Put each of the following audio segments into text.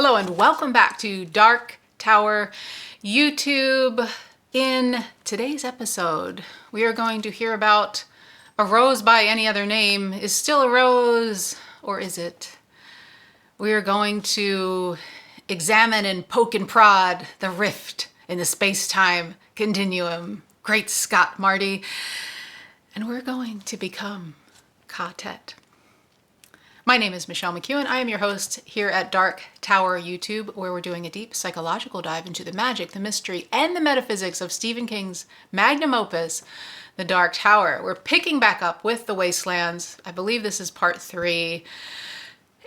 Hello and welcome back to Dark Tower YouTube. In today's episode, we are going to hear about a rose by any other name is still a rose, or is it? We are going to examine and poke and prod the rift in the space-time continuum. Great Scott, Marty. And we're going to become ka-tet. My name is Michelle McEwen. I am your host here at Dark Tower YouTube, where we're doing a deep psychological dive into the magic, the mystery, and the metaphysics of Stephen King's magnum opus, The Dark Tower. We're picking back up with The Wastelands. I believe this is part 3.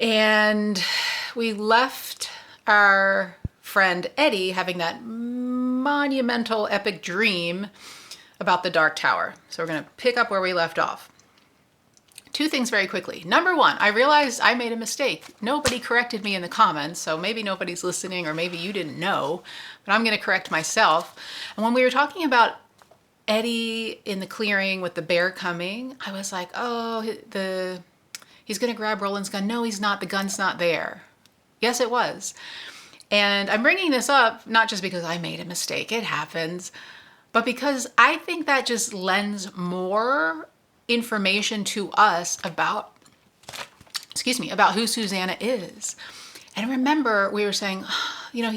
And we left our friend Eddie having that monumental epic dream about the Dark Tower. So we're going to pick up where we left off. Two things very quickly. Number one, I realized I made a mistake. Nobody corrected me in the comments, so maybe nobody's listening or maybe you didn't know, but I'm going to correct myself. And when we were talking about Eddie in the clearing with the bear coming, I was like, oh, he's going to grab Roland's gun. No, he's not. The gun's not there. Yes, it was. And I'm bringing this up not just because I made a mistake, it happens, but because I think that just lends more information to us about who Susanna is. And remember, we were saying,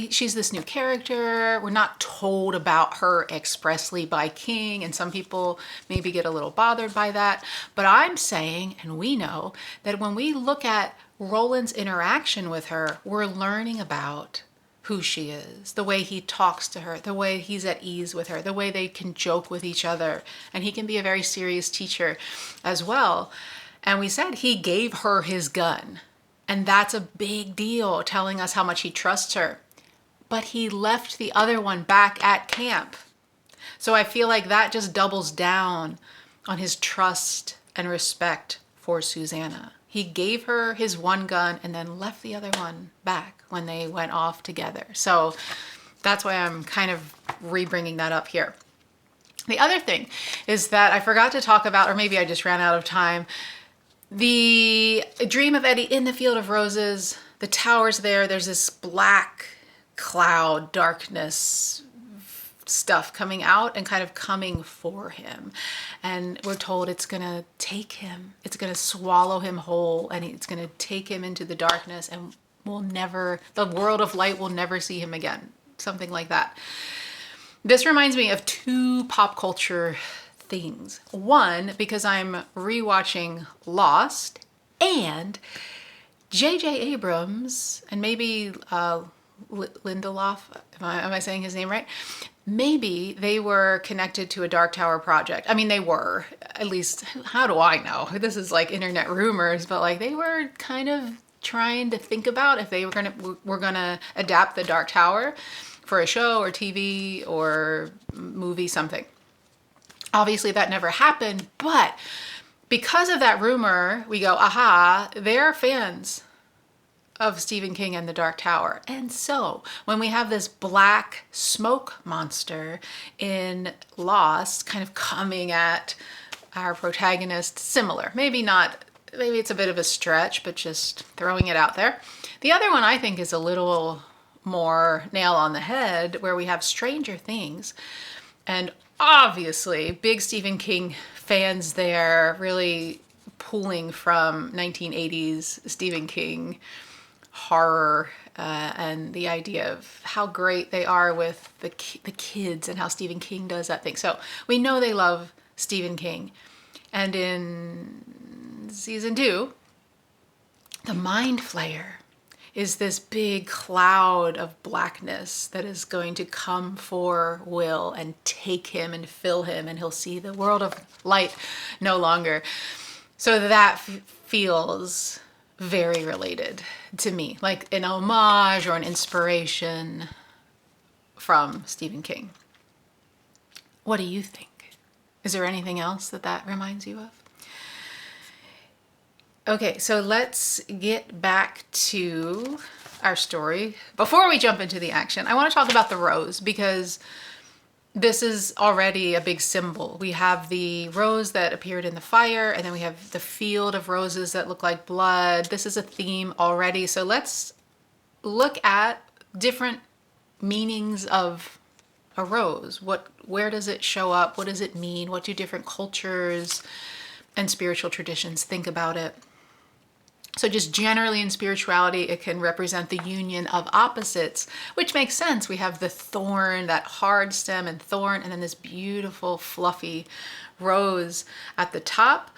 she's this new character. We're not told about her expressly by King, and some people maybe get a little bothered by that. But I'm saying, and we know, that when we look at Roland's interaction with her, we're learning about who she is, the way he talks to her, the way he's at ease with her, the way they can joke with each other. And he can be a very serious teacher as well. And we said he gave her his gun. And that's a big deal, telling us how much he trusts her. But he left the other one back at camp. So I feel like that just doubles down on his trust and respect for Susanna. He gave her his one gun and then left the other one back when they went off together. So that's why I'm kind of re-bringing that up here. The other thing is that I forgot to talk about, or maybe I just ran out of time, the dream of Eddie in the field of roses. The tower's there. There's this black cloud, darkness stuff coming out and kind of coming for him. And we're told it's going to take him. It's going to swallow him whole, and it's going to take him into the darkness, and the world of light will never see him again. Something like that. This reminds me of two pop culture things. One, because I'm rewatching Lost, and J.J. Abrams, and maybe Lindelof, am I saying his name right? Maybe they were connected to a Dark Tower project. I mean, they were, at least, how do I know? This is like internet rumors, but like they were kind of trying to think about if they were gonna adapt the Dark Tower for a show or TV or movie, something. Obviously that never happened, but because of that rumor, we go, aha, they're fans of Stephen King and the Dark Tower. And so when we have this black smoke monster in Lost kind of coming at our protagonist, similar, maybe it's a bit of a stretch, but just throwing it out there. The other one I think is a little more nail on the head, where we have Stranger Things, and obviously big Stephen King fans there, really pulling from 1980s Stephen King horror and the idea of how great they are with the kids and how Stephen King does that thing. So we know they love Stephen King. And in season 2, the Mind Flayer is this big cloud of blackness that is going to come for Will and take him and fill him, and he'll see the world of light no longer. So that feels very related to me, like an homage or an inspiration from Stephen King. What do you think? Is there anything else that reminds you of? Okay, so let's get back to our story. Before we jump into the action, I want to talk about the rose, because this is already a big symbol. We have the rose that appeared in the fire, and then we have the field of roses that look like blood. This is a theme already. So let's look at different meanings of a rose. Where does it show up? What does it mean? What do different cultures and spiritual traditions think about it? So just generally in spirituality, it can represent the union of opposites, which makes sense. We have the thorn, that hard stem and thorn, and then this beautiful fluffy rose at the top.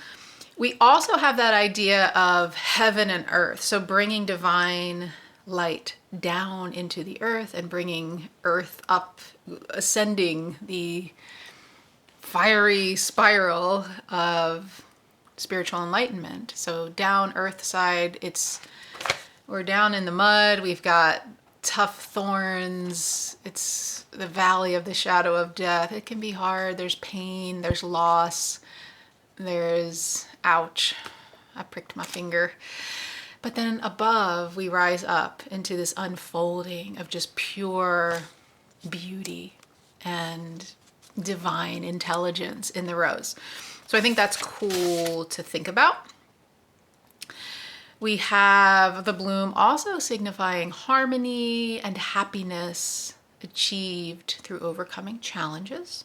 We also have that idea of heaven and earth. So bringing divine light down into the earth and bringing earth up, ascending the fiery spiral of spiritual enlightenment. So down earth side, we're down in the mud. We've got tough thorns. It's the valley of the shadow of death. It can be hard. There's pain, there's loss, there's ouch, I pricked my finger. But then above, we rise up into this unfolding of just pure beauty and divine intelligence in the rose. So I think that's cool to think about. We have the bloom also signifying harmony and happiness achieved through overcoming challenges.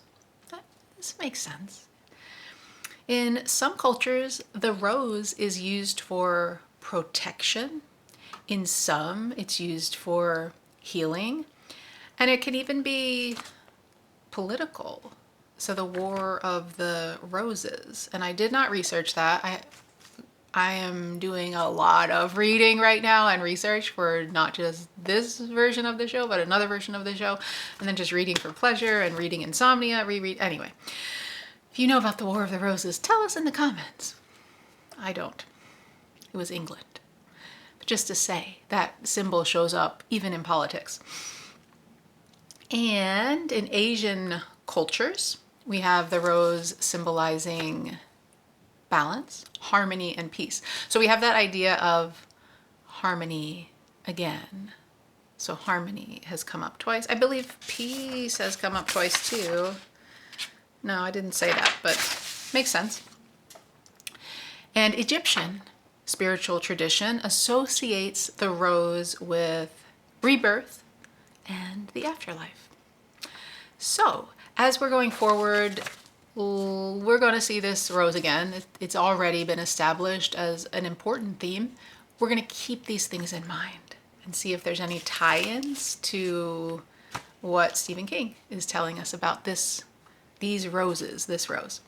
This makes sense. In some cultures, the rose is used for protection. In some, it's used for healing. And it can even be political. So the War of the Roses. And I did not research that. I am doing a lot of reading right now and research for not just this version of the show, but another version of the show. And then just reading for pleasure and reading insomnia, reread. Anyway, if you know about the War of the Roses, tell us in the comments. I don't. It was England. But just to say, that symbol shows up even in politics. And in Asian cultures, we have the rose symbolizing balance, harmony, and peace. So we have that idea of harmony again. So harmony has come up twice. I believe peace has come up twice too. No, I didn't say that, but makes sense. And Egyptian spiritual tradition associates the rose with rebirth and the afterlife. So as we're going forward, we're going to see this rose again. It's already been established as an important theme. We're going to keep these things in mind and see if there's any tie-ins to what Stephen King is telling us about this rose.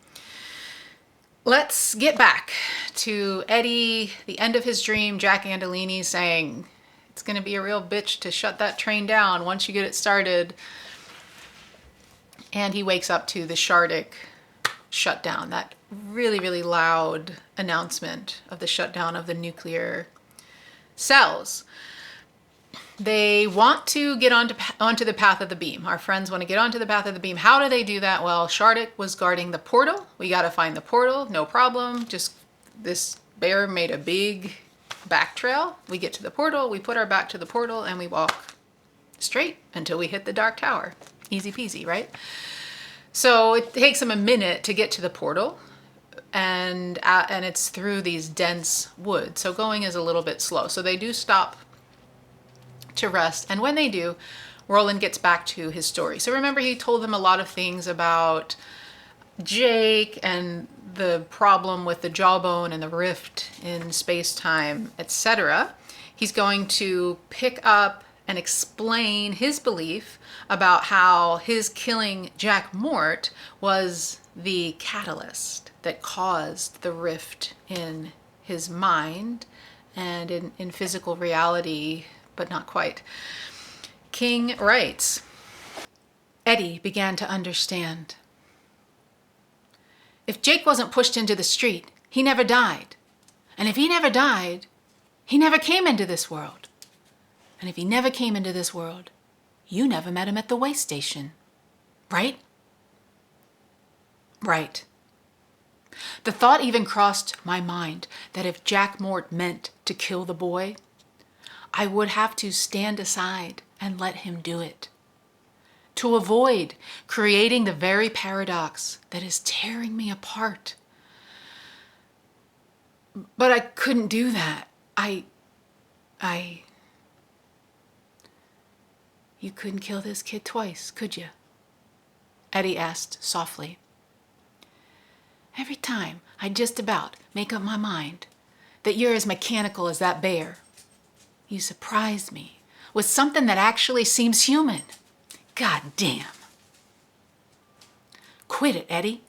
Let's get back to Eddie, the end of his dream, Jack Andolini saying, it's going to be a real bitch to shut that train down once you get it started. And he wakes up to the Shardik shutdown, that really, really loud announcement of the shutdown of the nuclear cells. They want to get onto the path of the beam. Our friends want to get onto the path of the beam. How do they do that? Well, Shardik was guarding the portal. We got to find the portal. No problem. Just this bear made a big back trail. We get to the portal. We put our back to the portal and we walk straight until we hit the Dark Tower. Easy peasy, right? So it takes them a minute to get to the portal, and it's through these dense woods. So going is a little bit slow. So they do stop to rest. And when they do, Roland gets back to his story. So remember, he told them a lot of things about Jake and the problem with the jawbone and the rift in space-time, etc. He's going to pick up and explain his belief about how his killing Jack Mort was the catalyst that caused the rift in his mind and in physical reality, but not quite. King writes, Eddie began to understand. If Jake wasn't pushed into the street, he never died. And if he never died, he never came into this world. And if he never came into this world, you never met him at the way station. Right? Right. The thought even crossed my mind that if Jack Mort meant to kill the boy, I would have to stand aside and let him do it, to avoid creating the very paradox that is tearing me apart. But I couldn't do that. I You couldn't kill this kid twice, could you? Eddie asked softly. Every time I just about make up my mind that you're as mechanical as that bear, you surprise me with something that actually seems human. God damn. Quit it, Eddie,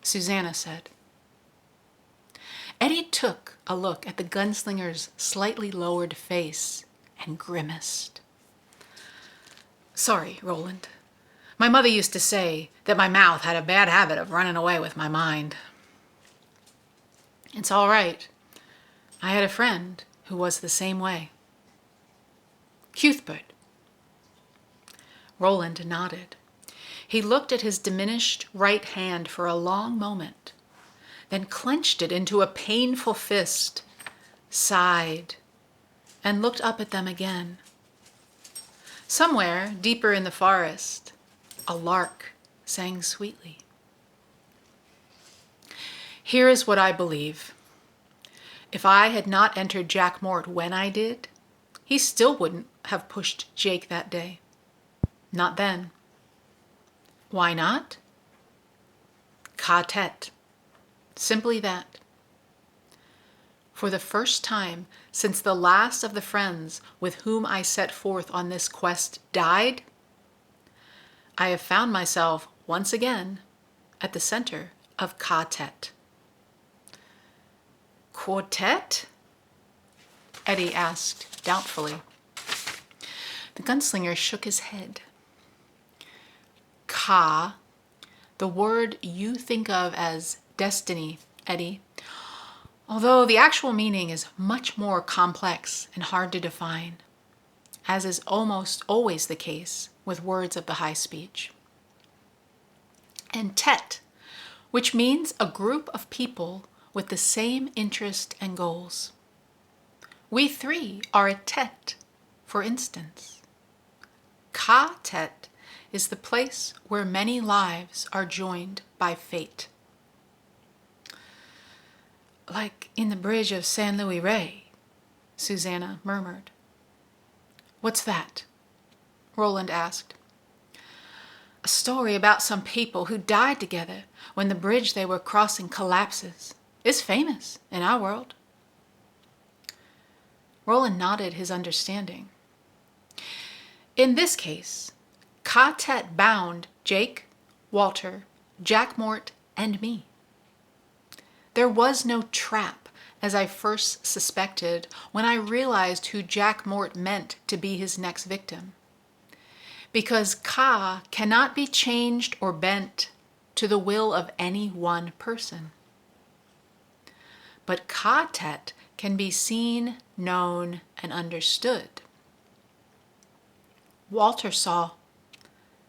Susanna said. Eddie took a look at the gunslinger's slightly lowered face and grimaced. Sorry, Roland. My mother used to say that my mouth had a bad habit of running away with my mind. It's all right. I had a friend who was the same way. Cuthbert. Roland nodded. He looked at his diminished right hand for a long moment, then clenched it into a painful fist, sighed, and looked up at them again. Somewhere deeper in the forest, a lark sang sweetly. Here is what I believe. If I had not entered Jack Mort when I did, he still wouldn't have pushed Jake that day. Not then. Why not? Ka-tet. Simply that. For the first time since the last of the friends with whom I set forth on this quest died, I have found myself once again at the center of ka-tet. Quartet? Eddie asked doubtfully. The gunslinger shook his head. Ka, the word you think of as destiny, Eddie, although the actual meaning is much more complex and hard to define, as is almost always the case with words of the high speech. And tet, which means a group of people with the same interest and goals. We three are a tet, for instance. Ka-tet is the place where many lives are joined by fate. Like in the bridge of San Luis Rey, Susanna murmured. What's that? Roland asked. A story about some people who died together when the bridge they were crossing collapses. It's famous in our world. Roland nodded his understanding. In this case, ka-tet bound Jake, Walter, Jack Mort, and me. There was no trap, as I first suspected when I realized who Jack Mort meant to be his next victim. Because Ka cannot be changed or bent to the will of any one person. But ka-tet can be seen, known, and understood. Walter saw,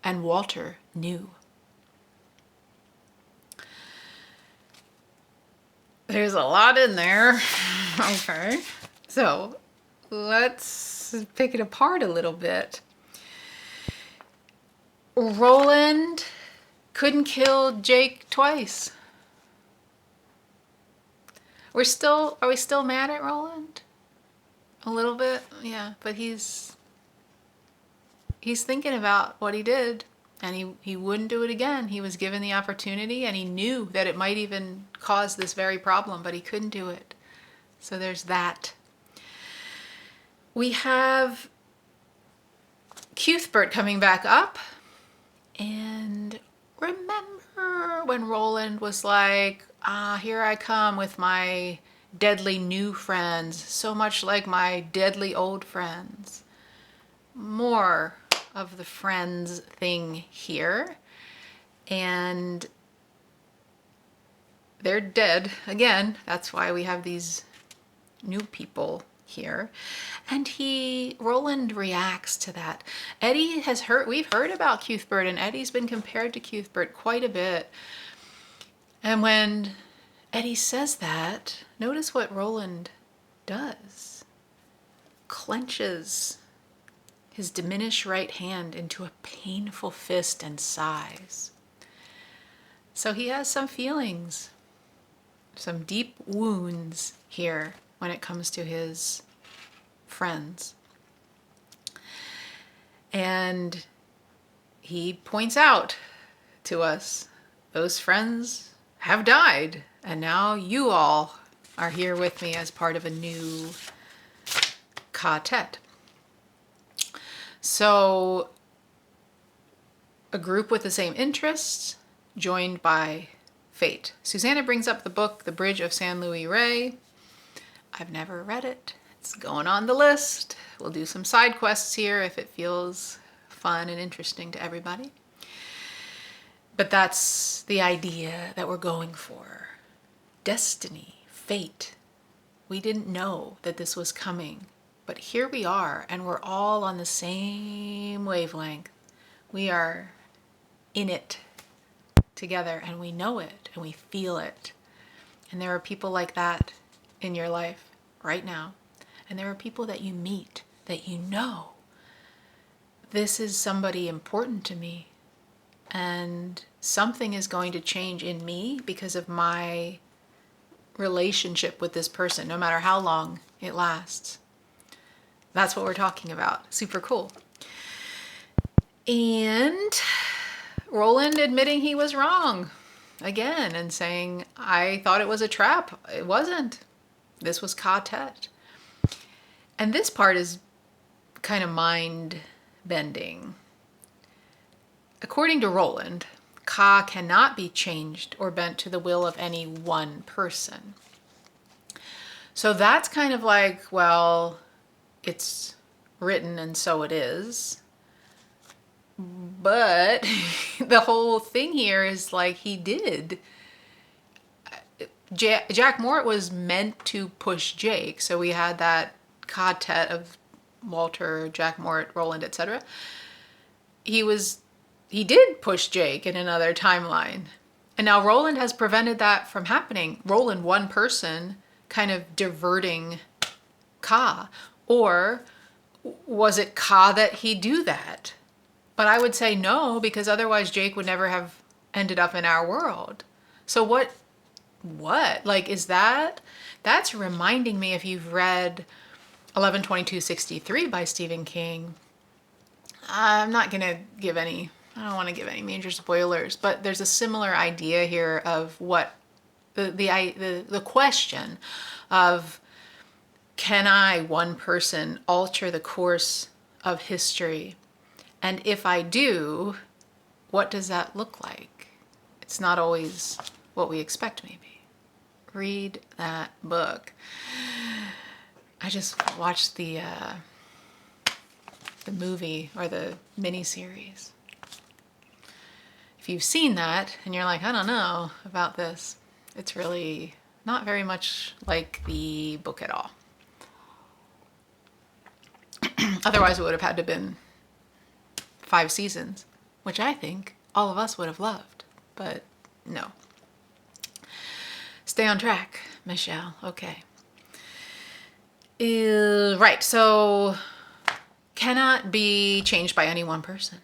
and Walter knew. There's a lot in there. Okay, so let's pick it apart a little bit. Roland couldn't kill Jake twice. Are we still mad at Roland? A little bit, yeah, but he's thinking about what he did, and he wouldn't do it again. He was given the opportunity, and he knew that it might even cause this very problem, but he couldn't do it. So there's that. We have Cuthbert coming back up, and remember when Roland was like, here I come with my deadly new friends, so much like my deadly old friends. More of the friends thing here. And they're dead again. That's why we have these new people here. And Roland reacts to that. We've heard about Cuthbert, and Eddie's been compared to Cuthbert quite a bit. And when Eddie says that, notice what Roland does. Clenches his diminished right hand into a painful fist and sighs. So he has some feelings, some deep wounds here when it comes to his friends. And he points out to us, those friends have died, and now you all are here with me as part of a new ka-tet. So a group with the same interests, joined by fate. Susanna brings up the book, The Bridge of San Luis Rey. I've never read it. It's going on the list. We'll do some side quests here if it feels fun and interesting to everybody. But that's the idea that we're going for. Destiny, fate. We didn't know that this was coming, but here we are, and we're all on the same wavelength. We are in it together, and we know it, and we feel it. And there are people like that in your life right now. And there are people that you meet that you know, this is somebody important to me, and something is going to change in me because of my relationship with this person, no matter how long it lasts. That's what we're talking about. Super cool. And Roland admitting he was wrong again and saying, I thought it was a trap. It wasn't. This was ka-tet. And this part is kind of mind-bending. According to Roland, ka cannot be changed or bent to the will of any one person. So that's kind of like, well, it's written and so it is. But the whole thing here is like he did. Jack Mort was meant to push Jake. So we had that ka-tet of Walter, Jack Mort, Roland, etc. He did push Jake in another timeline. And now Roland has prevented that from happening. Roland, one person, kind of diverting Ka. Or was it Ka that he do that? But I would say no, because otherwise Jake would never have ended up in our world. So what? Like, is that's reminding me, if you've read 11/22/63 by Stephen King. I'm not going to give I don't want to give any major spoilers, but there's a similar idea here of what the question of, can I, one person, alter the course of history? And if I do, what does that look like? It's not always what we expect, maybe. Read that book. I just watched the movie or the miniseries. If you've seen that and you're like, I don't know about this, it's really not very much like the book at all. Otherwise it would have had to have been 5 seasons, which I think all of us would have loved, but no. Stay on track, Michelle. Okay. Right, so cannot be changed by any one person.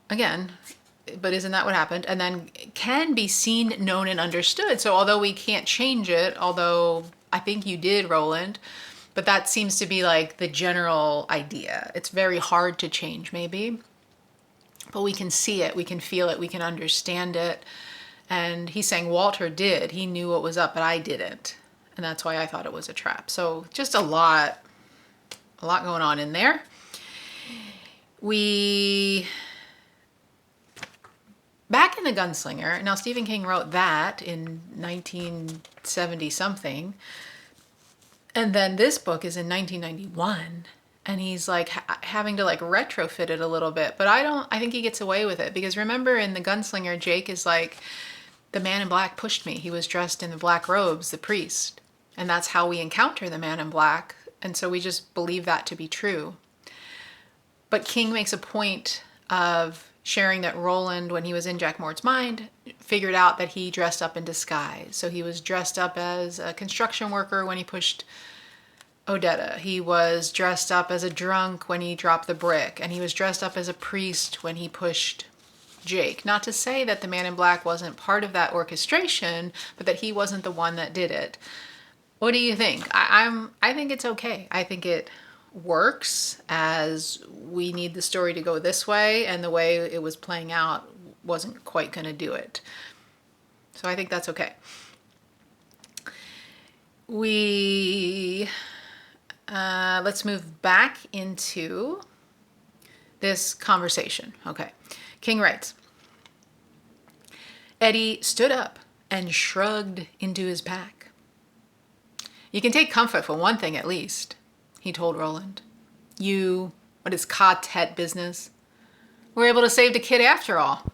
Again, but isn't that what happened? And then can be seen, known, and understood. So although we can't change it, although I think you did, Roland, but that seems to be like the general idea. It's very hard to change, maybe, but we can see it, we can feel it, we can understand it. And he's saying Walter did. He knew what was up, but I didn't. And that's why I thought it was a trap. So just a lot going on in there. Back in The Gunslinger, now Stephen King wrote that in 1970 something. And then this book is in 1991. And he's like having to like retrofit it a little bit. But I think he gets away with it. Because remember in The Gunslinger, Jake is like, the man in black pushed me. He was dressed in the black robes, the priest. And that's how we encounter the man in black. And so we just believe that to be true. But King makes a point of sharing that Roland, when he was in Jack Mort's mind, figured out that he dressed up in disguise. So he was dressed up as a construction worker when he pushed Odetta. He was dressed up as a drunk when he dropped the brick. And he was dressed up as a priest when he pushed Jake. Not to say that the man in black wasn't part of that orchestration, but that he wasn't the one that did it. What do you think? I think it's okay. I think it works, as we need the story to go this way, and the way it was playing out wasn't quite going to do it. So I think that's okay. Let's move back into this conversation. Okay. King writes, Eddie stood up and shrugged into his pack. You can take comfort for one thing at least, he told Roland. What is ka-tet business? We're able to save the kid after all.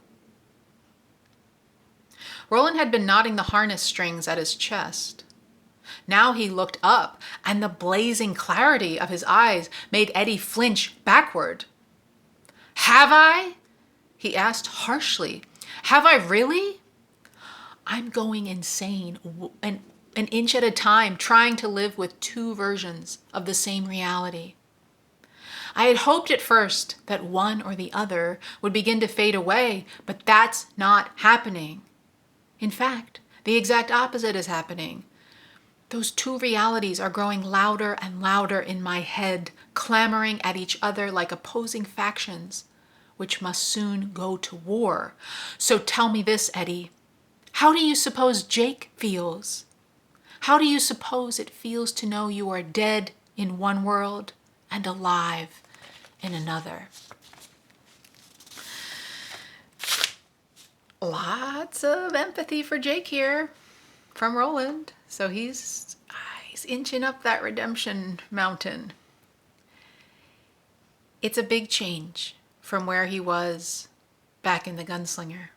Roland had been knotting the harness strings at his chest. Now he looked up, and the blazing clarity of his eyes made Eddie flinch backward. Have I? He asked harshly. Have I really? I'm going insane, an inch at a time, trying to live with two versions of the same reality. I had hoped at first that one or the other would begin to fade away, but that's not happening. In fact, the exact opposite is happening. Those two realities are growing louder and louder in my head, clamoring at each other like opposing factions, which must soon go to war. So tell me this, Eddie. How do you suppose Jake feels? How do you suppose it feels to know you are dead in one world and alive in another? Lots of empathy for Jake here from Roland. So he's inching up that redemption mountain. It's a big change from where he was back in the Gunslinger.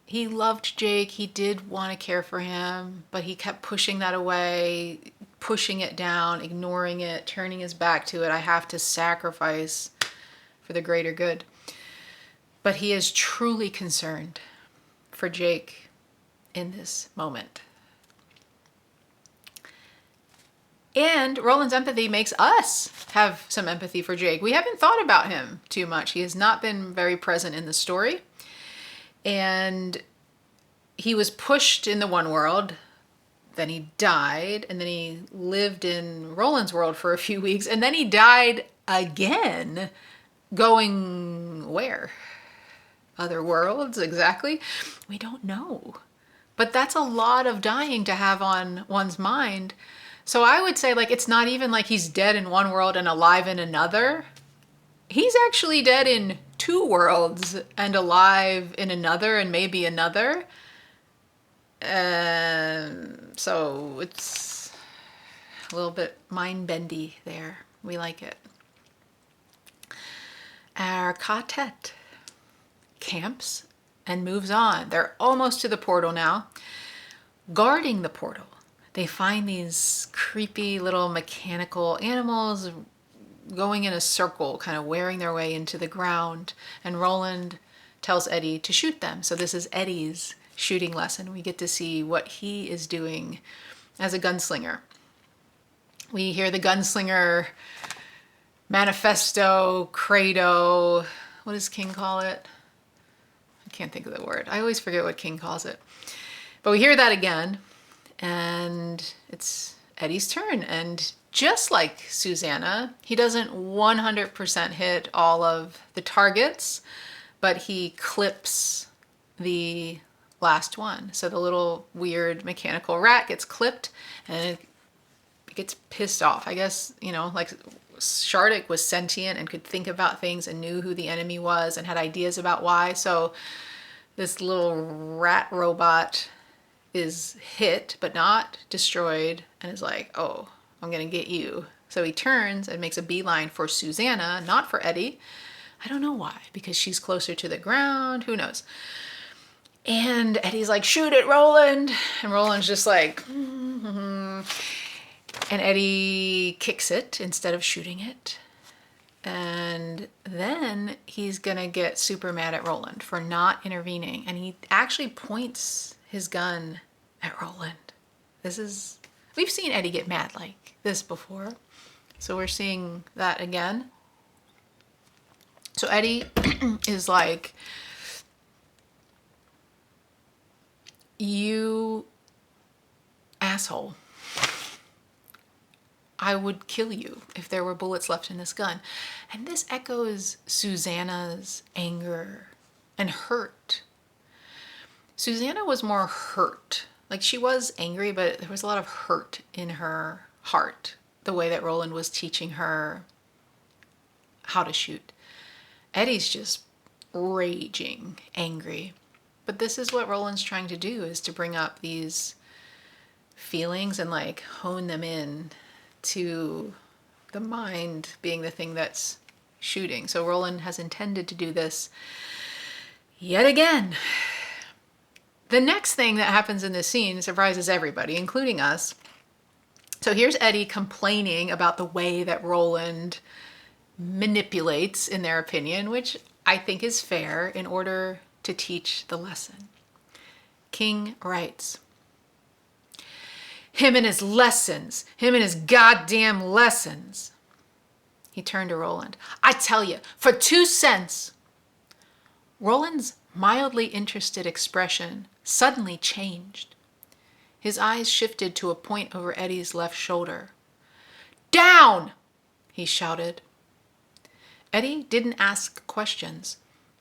He loved Jake. He did want to care for him, but he kept pushing that away, pushing it down, ignoring it, turning his back to it. I have to sacrifice for the greater good. But he is truly concerned for Jake in this moment. And Roland's empathy makes us have some empathy for Jake. We haven't thought about him too much. He has not been very present in the story. And he was pushed in the one world, then he died, and then he lived in Roland's world for a few weeks, and then he died again, going where? Other worlds, exactly? We don't know. But that's a lot of dying to have on one's mind. So I would say, it's not even like he's dead in one world and alive in another. He's actually dead in two worlds and alive in another and maybe another. So it's a little bit mind-bendy there. We like it. Our ka-tet camps and moves on. They're almost to the portal now. Guarding the portal, they find these creepy little mechanical animals going in a circle, kind of wearing their way into the ground. And Roland tells Eddie to shoot them. So this is Eddie's shooting lesson. We get to see what he is doing as a gunslinger. We hear the gunslinger manifesto, credo. What does King call it? I can't think of the word. I always forget what King calls it. But we hear that again, and it's Eddie's turn. And just like Susanna, he doesn't 100% hit all of the targets, but he clips the last one. So the little weird mechanical rat gets clipped, and it gets pissed off. I guess, Shardik was sentient and could think about things and knew who the enemy was and had ideas about why. So this little rat robot is hit but not destroyed and is like, oh, I'm gonna get you. So he turns and makes a beeline for Susanna, not for Eddie. I don't know why, because she's closer to the ground, who knows. And Eddie's like, shoot it, Roland. And Roland's just like, mm-hmm. And Eddie kicks it instead of shooting it. And then he's gonna get super mad at Roland for not intervening. And he actually points his gun at Roland. We've seen Eddie get mad like this before. So we're seeing that again. So Eddie is like, you asshole. I would kill you if there were bullets left in this gun. And this echoes Susanna's anger and hurt. Susanna was more hurt. Like, she was angry, but there was a lot of hurt in her heart, the way that Roland was teaching her how to shoot. Eddie's just raging angry. But this is what Roland's trying to do, is to bring up these feelings and like hone them in to the mind being the thing that's shooting. So Roland has intended to do this yet again. The next thing that happens in this scene surprises everybody, including us. So here's Eddie complaining about the way that Roland manipulates, in their opinion, which I think is fair, in order to teach the lesson. King writes, "Him and his lessons, him and his goddamn lessons." He turned to Roland. "I tell you, for 2 cents. Roland's mildly interested expression suddenly changed. His eyes shifted to a point over Eddie's left shoulder. "Down!" he shouted. Eddie didn't ask questions.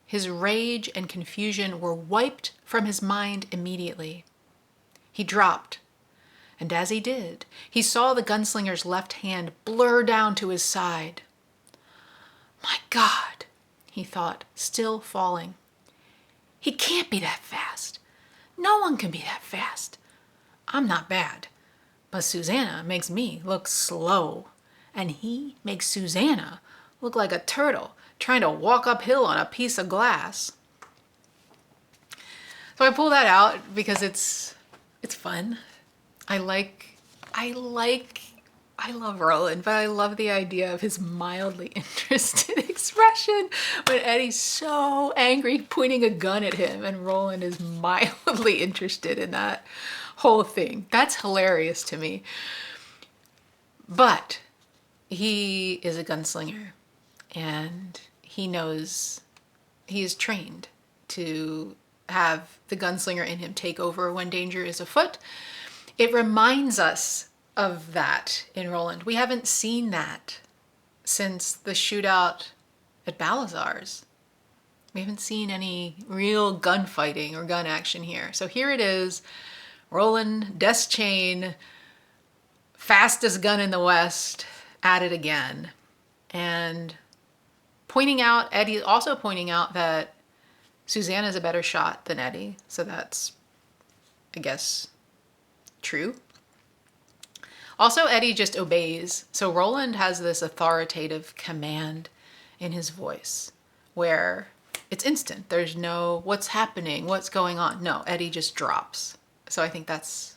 His rage and confusion were wiped from his mind immediately. He dropped, and as he did, he saw the gunslinger's left hand blur down to his side. "My God," he thought, still falling. "He can't be that fast. No one can be that fast. I'm not bad, but Susanna makes me look slow, and he makes Susanna look like a turtle trying to walk uphill on a piece of glass." So I pull that out because it's fun. I love Roland, but I love the idea of his mildly interested expression when Eddie's so angry, pointing a gun at him, and Roland is mildly interested in that whole thing. That's hilarious to me. But he is a gunslinger, and he knows, he is trained to have the gunslinger in him take over when danger is afoot. It reminds us of that in Roland. We haven't seen that since the shootout at Balazar's. We haven't seen any real gunfighting or gun action here. So here it is, Roland Deschain, fastest gun in the West, at it again. And Eddie also pointing out that Susanna's a better shot than Eddie. So that's, I guess, true. Also, Eddie just obeys. So Roland has this authoritative command in his voice where it's instant. There's no, what's happening? What's going on? No, Eddie just drops. So I think that's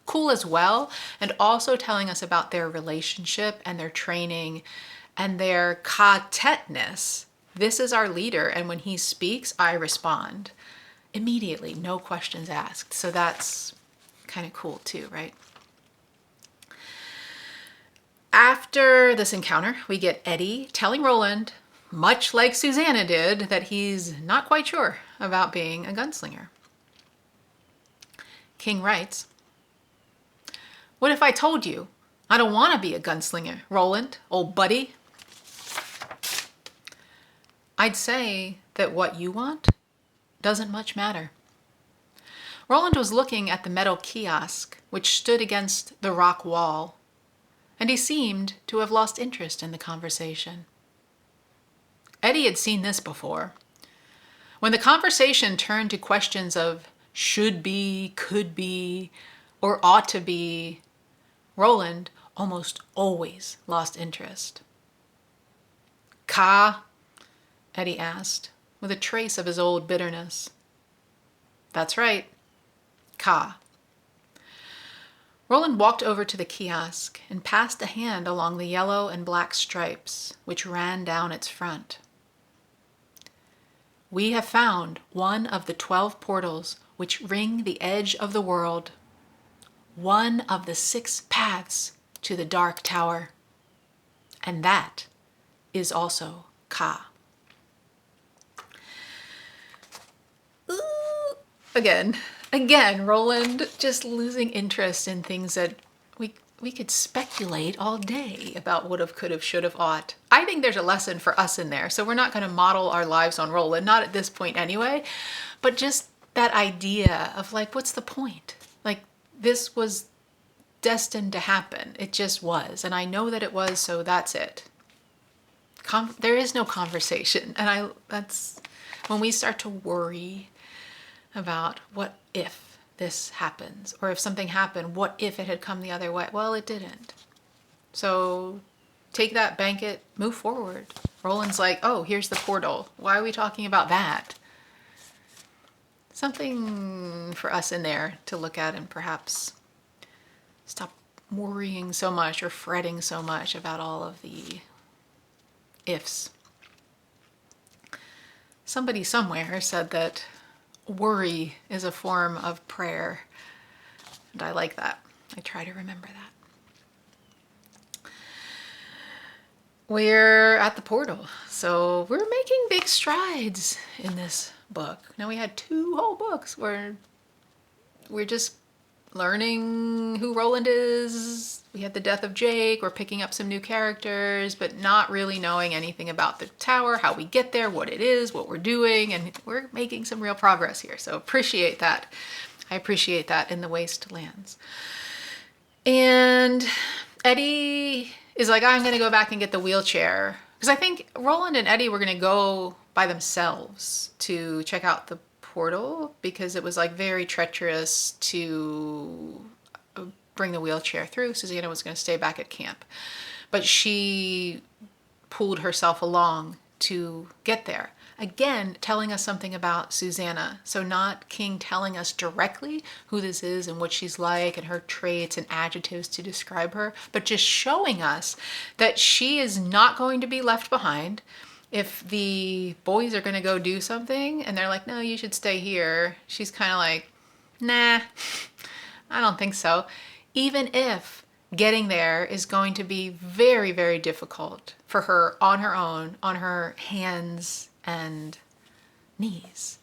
cool as well. And also telling us about their relationship and their training and their ka-tetness. This is our leader, and when he speaks, I respond immediately, no questions asked. So that's kind of cool too, right? After this encounter, we get Eddie telling Roland, much like Susanna did, that he's not quite sure about being a gunslinger. King writes, "What if I told you I don't want to be a gunslinger, Roland, old buddy?" "I'd say that what you want doesn't much matter." Roland was looking at the metal kiosk, which stood against the rock wall, and he seemed to have lost interest in the conversation. Eddie had seen this before. When the conversation turned to questions of should be, could be, or ought to be, Roland almost always lost interest. "Ka?" Eddie asked, with a trace of his old bitterness. "That's right, ka." Roland walked over to the kiosk and passed a hand along the yellow and black stripes which ran down its front. "We have found one of the 12 portals which ring the edge of the world, one of the 6 paths to the Dark Tower, and that is also ka." Again, Roland just losing interest in things that we could speculate all day about would have, could have, should have, ought. I think there's a lesson for us in there. So we're not going to model our lives on Roland, not at this point anyway, but just that idea of like, what's the point? Like, this was destined to happen. It just was. And I know that it was, so that's it. There is no conversation. And that's when we start to worry about what if this happens, or if something happened, what if it had come the other way? Well, it didn't. So take that, bank it, move forward. Roland's like, oh, here's the portal. Why are we talking about that? Something for us in there to look at and perhaps stop worrying so much or fretting so much about all of the ifs. Somebody somewhere said that worry is a form of prayer, and I like that. I try to remember that. We're at the portal, so we're making big strides in this book. Now we had 2 whole books where we're just learning who Roland is. We had the death of Jake. We're picking up some new characters, but not really knowing anything about the tower, how we get there, what it is, what we're doing, and we're making some real progress here. So appreciate that. I appreciate that in the Wastelands. And Eddie is like, I'm going to go back and get the wheelchair. Because I think Roland and Eddie were going to go by themselves to check out the portal, because it was like very treacherous to bring the wheelchair through. Susanna was going to stay back at camp, but she pulled herself along to get there. Again, telling us something about Susanna. So not King telling us directly who this is and what she's like and her traits and adjectives to describe her, but just showing us that she is not going to be left behind. If the boys are going to go do something and they're like, no, you should stay here, she's kind of like, nah, I don't think so. Even if getting there is going to be very, very difficult for her on her own, on her hands and knees.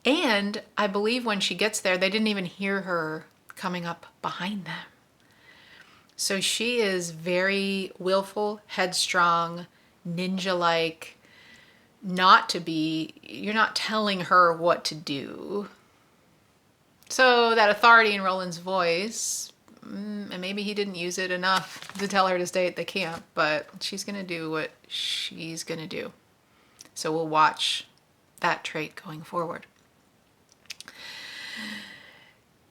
And I believe when she gets there, they didn't even hear her coming up behind them. So she is very willful, headstrong, ninja-like, you're not telling her what to do. So that authority in Roland's voice, and maybe he didn't use it enough to tell her to stay at the camp, but she's going to do what she's going to do. So we'll watch that trait going forward.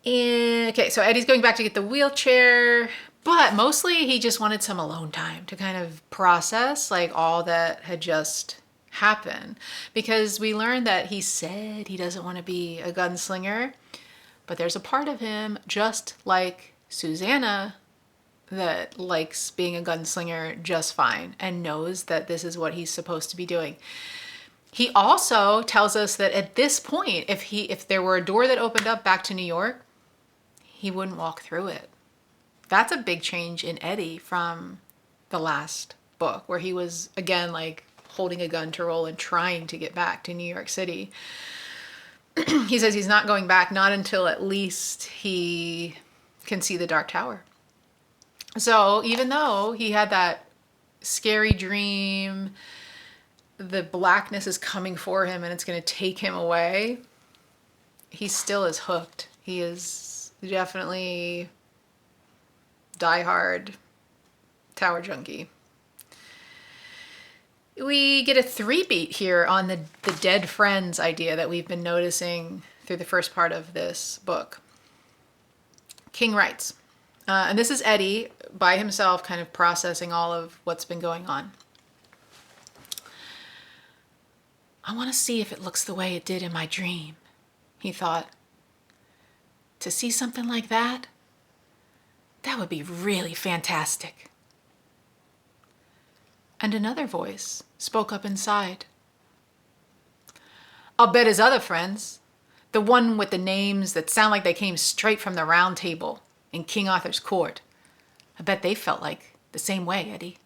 And, okay, so Eddie's going back to get the wheelchair, but mostly he just wanted some alone time to kind of process like all that had just happened, because we learned that he said he doesn't want to be a gunslinger, but there's a part of him, just like Susanna, that likes being a gunslinger just fine and knows that this is what he's supposed to be doing. He also tells us that at this point, if there were a door that opened up back to New York, he wouldn't walk through it. That's a big change in Eddie from the last book, where he was, again, like holding a gun to Roland, trying to get back to New York City. He says he's not going back, not until at least he can see the Dark Tower. So even though he had that scary dream, the blackness is coming for him and it's going to take him away, he still is hooked. He is definitely diehard tower junkie. We get a 3-beat here on the dead friends idea that we've been noticing through the first part of this book. King writes, and this is Eddie by himself kind of processing all of what's been going on. I want to see if it looks the way it did in my dream, he thought. To see something like that, that would be really fantastic. And another voice spoke up inside. I'll bet his other friends, the one with the names that sound like they came straight from the Round Table in King Arthur's court, I bet they felt like the same way, Eddie.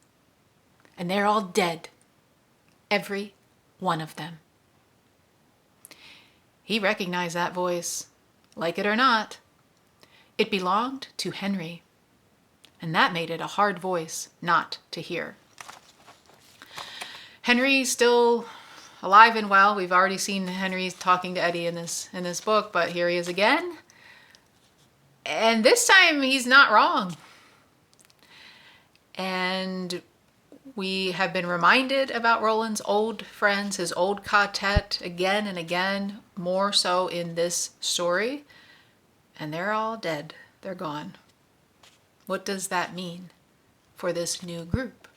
And they're all dead. Every one of them. He recognized that voice, like it or not. It belonged to Henry. and that made it a hard voice not to hear. Henry's still alive and well. We've already seen Henry talking to Eddie in this book, but here he is again. And this time he's not wrong. And we have been reminded about Roland's old friends, his old ka-tet, again and again, more so in this story. And they're all dead. They're gone. What does that mean for this new group?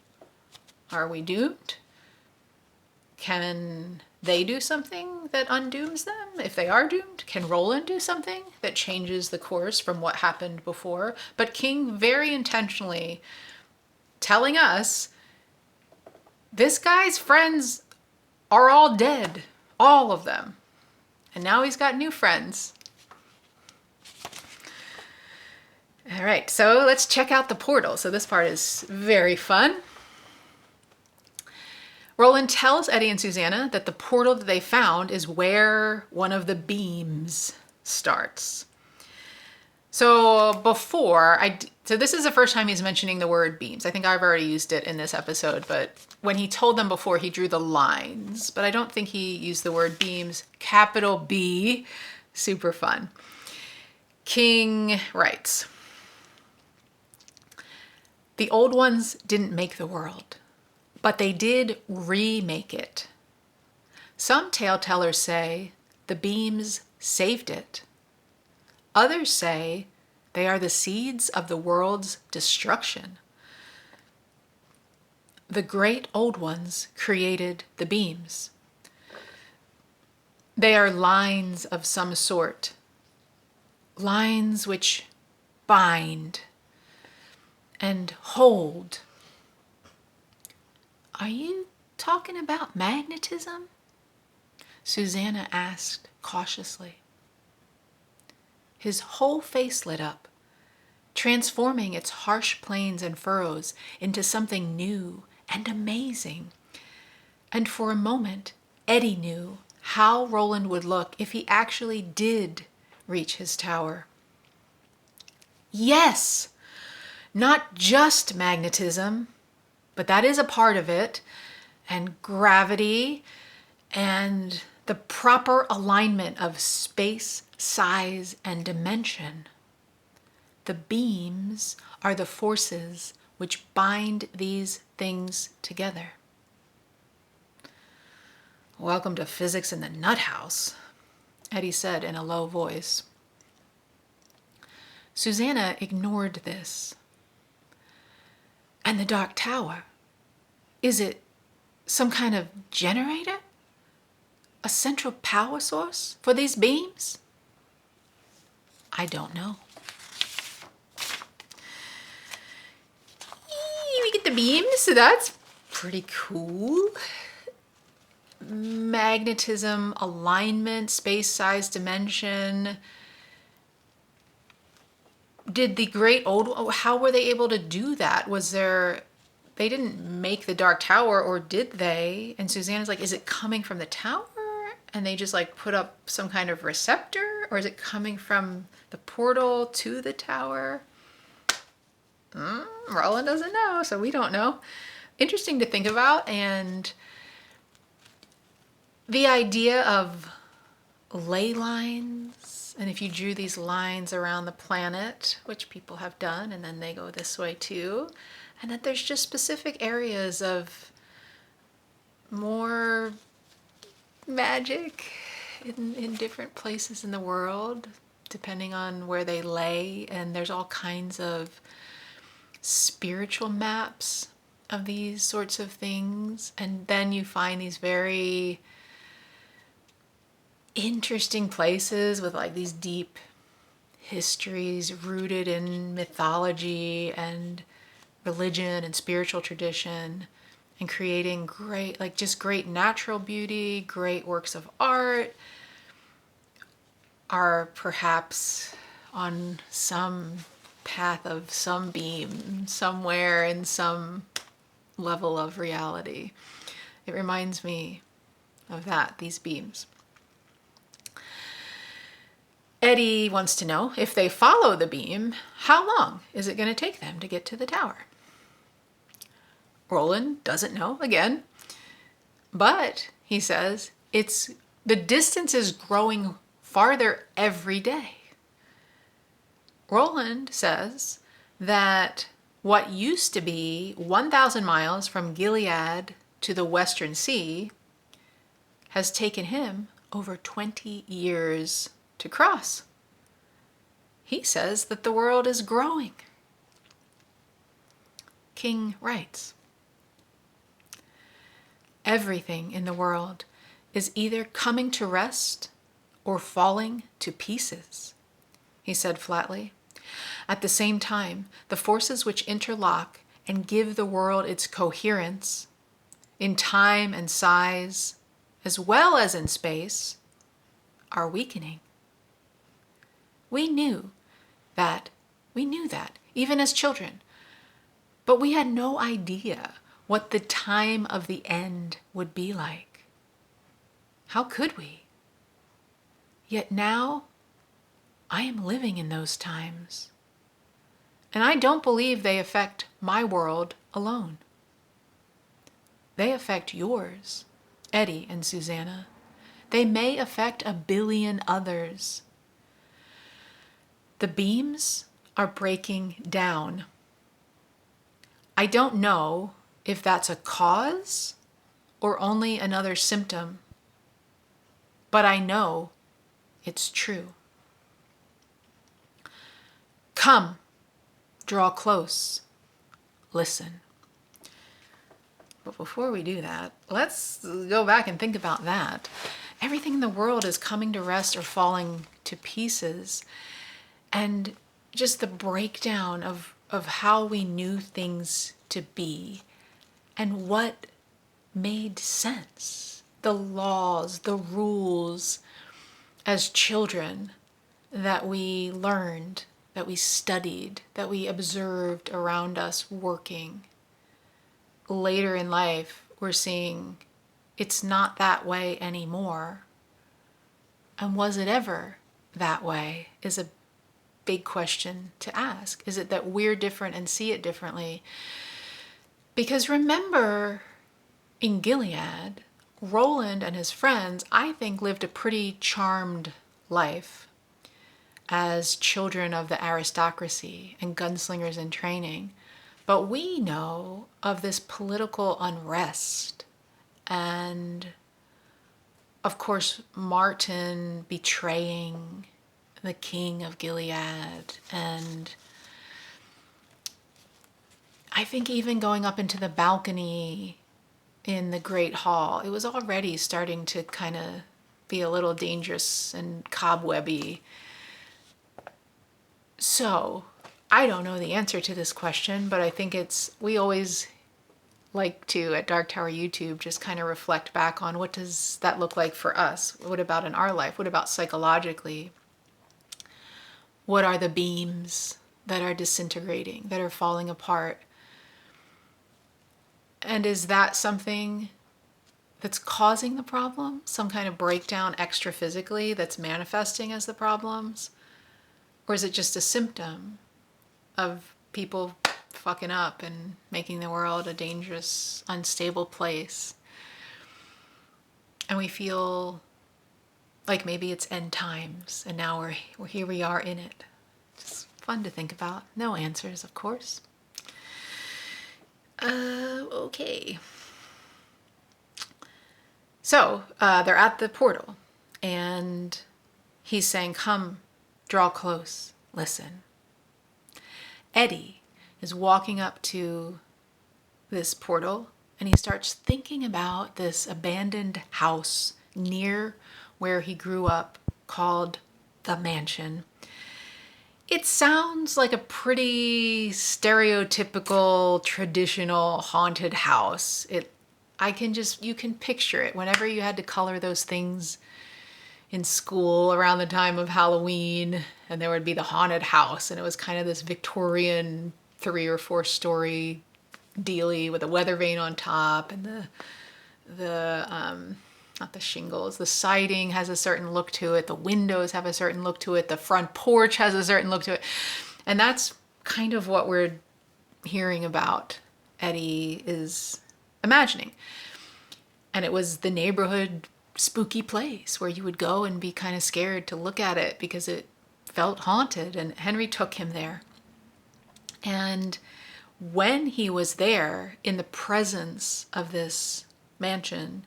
Are we doomed? Can they do something that undooms them? If they are doomed, can Roland do something that changes the course from what happened before? But King very intentionally telling us this guy's friends are all dead, all of them. And now he's got new friends. All right, so let's check out the portal. So this part is very fun. Roland tells Eddie and Susanna that the portal that they found is where one of the beams starts. So so this is the first time he's mentioning the word beams. I think I've already used it in this episode, but when he told them before, he drew the lines, but I don't think he used the word beams. Capital B, super fun. King writes, "The old ones didn't make the world, but they did remake it. Some tale-tellers say the beams saved it. Others say they are the seeds of the world's destruction. The great old ones created the beams. They are lines of some sort, lines which bind and hold." "Are you talking about magnetism?" Susanna asked cautiously. His whole face lit up, transforming its harsh planes and furrows into something new and amazing. And for a moment, Eddie knew how Roland would look if he actually did reach his tower. Yes, not just magnetism, but that is a part of it, and gravity, and the proper alignment of space, size, and dimension. The beams are the forces which bind these things together. "Welcome to physics in the nut house," Eddie said in a low voice. Susanna ignored this. "And the Dark Tower? Is it some kind of generator? A central power source for these beams?" "I don't know." We get the beams, so that's pretty cool. Magnetism, alignment, space, size, dimension. Did the great old, how were they able to do that? They didn't make the Dark Tower, or did they? And Susanna's like, is it coming from the tower? And they just like put up some kind of receptor? Or is it coming from the portal to the tower? Roland doesn't know, so we don't know. Interesting to think about. And the idea of ley lines, and if you drew these lines around the planet, which people have done, and then they go this way too, and that there's just specific areas of more magic in different places in the world, depending on where they lay, and there's all kinds of spiritual maps of these sorts of things. And then you find these very interesting places with like these deep histories rooted in mythology and religion and spiritual tradition, and creating great natural beauty, great works of art, are perhaps on some path of some beam somewhere in some level of reality. It reminds me of that, these beams. Eddie wants to know, if they follow the beam, how long is it going to take them to get to the tower? Roland doesn't know again, but he says the distance is growing farther every day. Roland says that what used to be 1,000 miles from Gilead to the Western Sea has taken him over 20 years to cross. He says that the world is growing. King writes, everything in the world is either coming to rest or falling to pieces, he said flatly. At the same time, the forces which interlock and give the world its coherence in time and size, as well as in space, are weakening. We knew that, even as children, but we had no idea what the time of the end would be like. How could we? Yet now, I am living in those times. And I don't believe they affect my world alone. They affect yours, Eddie and Susanna. They may affect 1 billion others. The beams are breaking down. I don't know if that's a cause or only another symptom, but I know it's true. Come, draw close, listen. But before we do that, let's go back and think about that. Everything in the world is coming to rest or falling to pieces. And just the breakdown of how we knew things to be and what made sense. The laws, the rules as children that we learned, that we studied, that we observed around us working. Later in life, we're seeing it's not that way anymore. And was it ever that way is a big question to ask. Is it that we're different and see it differently? Because remember, in Gilead, Roland and his friends, I think, lived a pretty charmed life as children of the aristocracy and gunslingers in training. But we know of this political unrest and, of course, Martin betraying the king of Gilead, and I think even going up into the balcony in the Great Hall, it was already starting to kind of be a little dangerous and cobwebby. So I don't know the answer to this question, but I think we always like to, at Dark Tower YouTube, just kind of reflect back on what does that look like for us? What about in our life? What about psychologically? What are the beams that are disintegrating, that are falling apart? And is that something that's causing the problem? Some kind of breakdown extra physically that's manifesting as the problems? Or is it just a symptom of people fucking up and making the world a dangerous, unstable place? And we feel like maybe it's end times, and now we're here we are in it. Just fun to think about. No answers, of course. Okay. So they're at the portal, and he's saying, come, draw close, listen. Eddie is walking up to this portal, and he starts thinking about this abandoned house near where he grew up called the Mansion. It sounds like a pretty stereotypical, traditional haunted house. You can picture it whenever you had to color those things in school around the time of Halloween, and there would be the haunted house, and it was kind of this Victorian 3 or 4 story dealie with a weather vane on top, and the not the shingles, the siding has a certain look to it, the windows have a certain look to it, the front porch has a certain look to it. And that's kind of what we're hearing about Eddie is imagining. And it was the neighborhood spooky place where you would go and be kind of scared to look at it because it felt haunted, and Henry took him there. And when he was there in the presence of this mansion,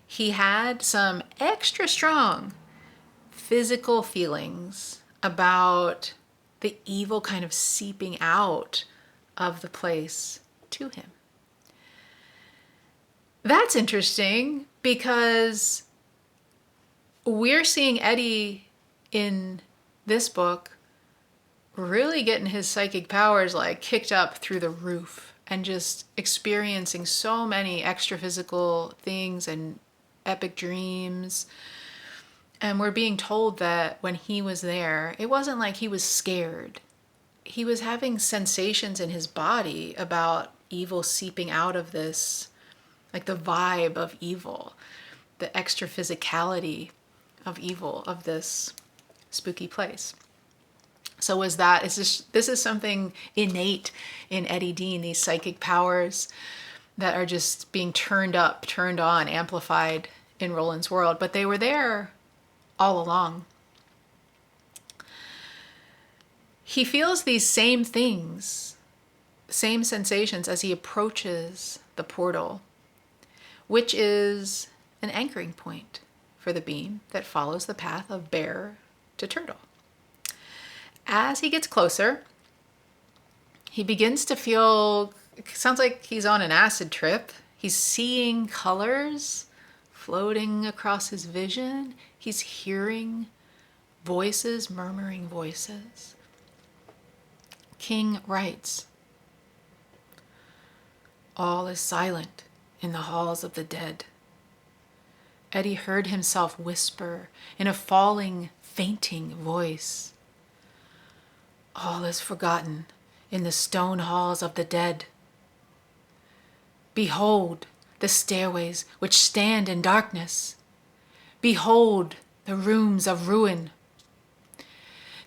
he had some extra strong physical feelings about the evil kind of seeping out of the place to him. That's interesting because we're seeing Eddie in this book really getting his psychic powers like kicked up through the roof and just experiencing so many extra physical things and epic dreams. And we're being told that when he was there, it wasn't like he was scared. He was having sensations in his body about evil seeping out of this, like the vibe of evil, the extra physicality of evil of this spooky place. So this is something innate in Eddie Dean, these psychic powers that are just being turned up, turned on, amplified in Roland's world, but they were there all along. He feels these same things, same sensations as he approaches the portal, which is an anchoring point for the beam that follows the path of bear to turtle. As he gets closer, he begins to feel, it sounds like he's on an acid trip. He's seeing colors floating across his vision. He's hearing voices, murmuring voices. King writes, "All is silent in the halls of the dead." Eddie heard himself whisper in a falling, fainting voice, "All is forgotten in the stone halls of the dead. Behold the stairways which stand in darkness. Behold the rooms of ruin.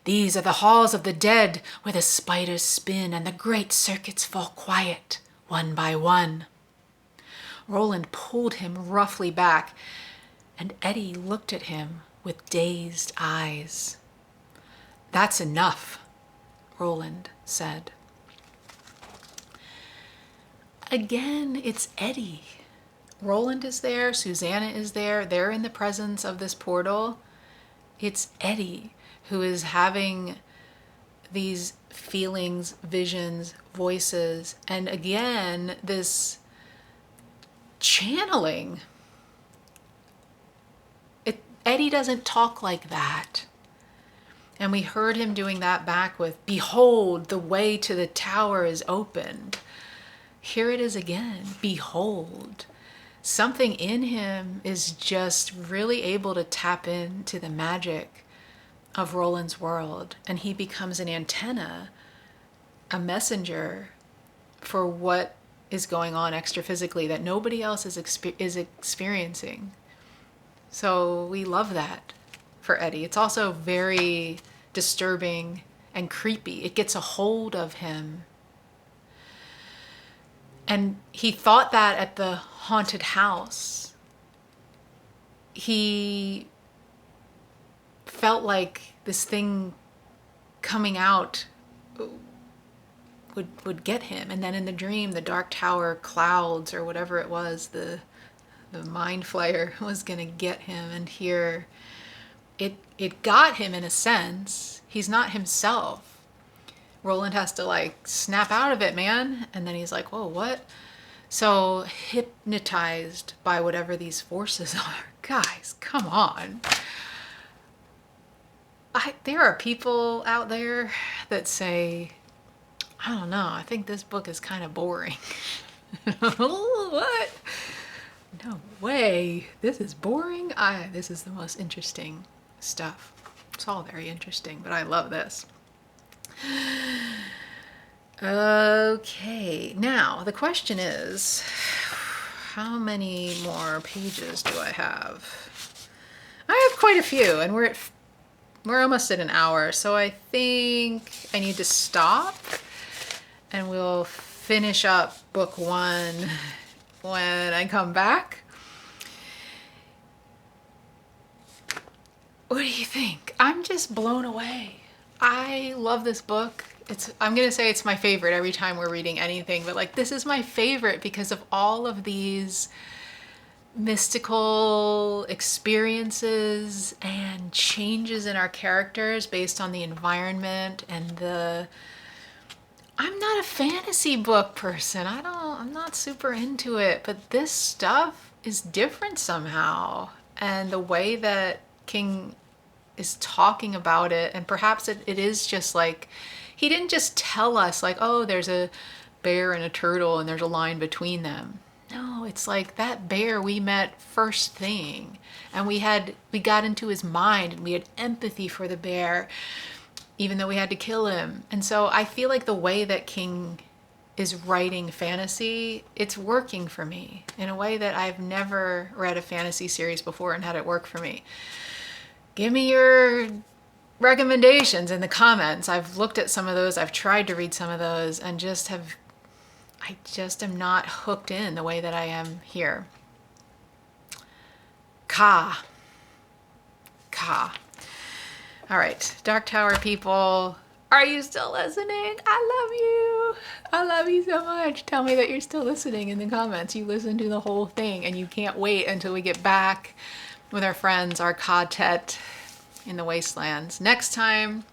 These are the halls of the dead where the spiders spin and the great circuits fall quiet, one by one." Roland pulled him roughly back, and Eddie looked at him with dazed eyes. "That's enough," Roland said. Again, it's Eddie. Roland is there, Susanna is there, they're in the presence of this portal. It's Eddie who is having these feelings, visions, voices, and again, this channeling. Eddie doesn't talk like that. And we heard him doing that back with, "Behold, the way to the tower is opened." Here it is again, "Behold." Something in him is just really able to tap into the magic of Roland's world, and he becomes an antenna, a messenger for what is going on extra-physically that nobody else is experiencing. So we love that for Eddie. It's also very disturbing and creepy. It gets a hold of him. And he thought that at the haunted house. He felt like this thing coming out would get him. And then in the dream, the dark tower clouds or whatever it was, the mind flayer was going to get him. And here it got him in a sense. He's not himself. Roland has to like snap out of it, man. And then he's like, whoa, what? So hypnotized by whatever these forces are. Guys, come on. There are people out there that say, I don't know, I think this book is kind of boring. What? No way. This is boring. This is the most interesting stuff. It's all very interesting, but I love this. Okay, now the question is, how many more pages do I have? I have quite a few, and we're almost at an hour, so I think I need to stop, and we'll finish up book 1 when I come back. What do you think? I'm just blown away. I love this book. I'm gonna say it's my favorite every time we're reading anything, but like this is my favorite because of all of these mystical experiences and changes in our characters based on the environment and I'm not a fantasy book person. I'm not super into it, but this stuff is different somehow. And the way that King is talking about it, and perhaps it is just like, he didn't just tell us like, oh, there's a bear and a turtle and there's a line between them. No, it's like that bear we met first thing, and we got into his mind and we had empathy for the bear, even though we had to kill him. And so I feel like the way that King is writing fantasy, it's working for me in a way that I've never read a fantasy series before and had it work for me. Give me your recommendations in the comments. I've looked at some of those, I've tried to read some of those, and I just am not hooked in the way that I am here. Ka. All right, Dark Tower people, are you still listening? I love you so much. Tell me that you're still listening in the comments. You listened to the whole thing and you can't wait until we get back with our friends, our ka-tet in the wastelands. Next time,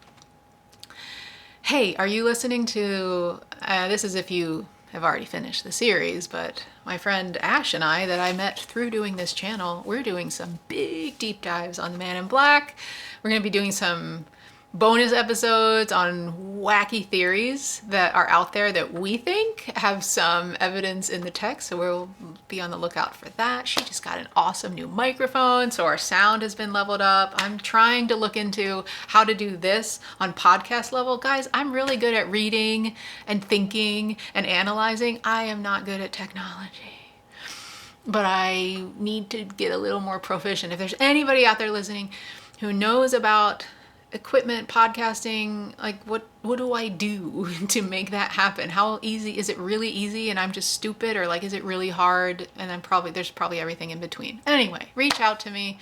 hey, are you listening to, this is if you have already finished the series, but my friend Ash and I that I met through doing this channel, we're doing some big deep dives on the Man in Black. We're going to be doing some bonus episodes on wacky theories that are out there that we think have some evidence in the text, so we'll be on the lookout for that. She just got an awesome new microphone, so our sound has been leveled up. I'm trying to look into how to do this on podcast level. Guys, I'm really good at reading and thinking and analyzing. I am not good at technology, but I need to get a little more proficient. If there's anybody out there listening who knows about equipment, podcasting, like what do I do to make that happen? How easy is it? Really easy and I'm just stupid, or like is it really hard? And then there's probably everything in between. Anyway, reach out to me,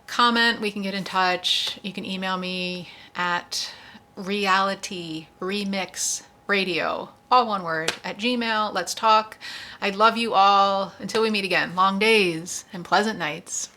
comment, we can get in touch. You can email me at realityremixradio, all one word, at Gmail. Let's talk. I love you all. Until we meet again, long days and pleasant nights.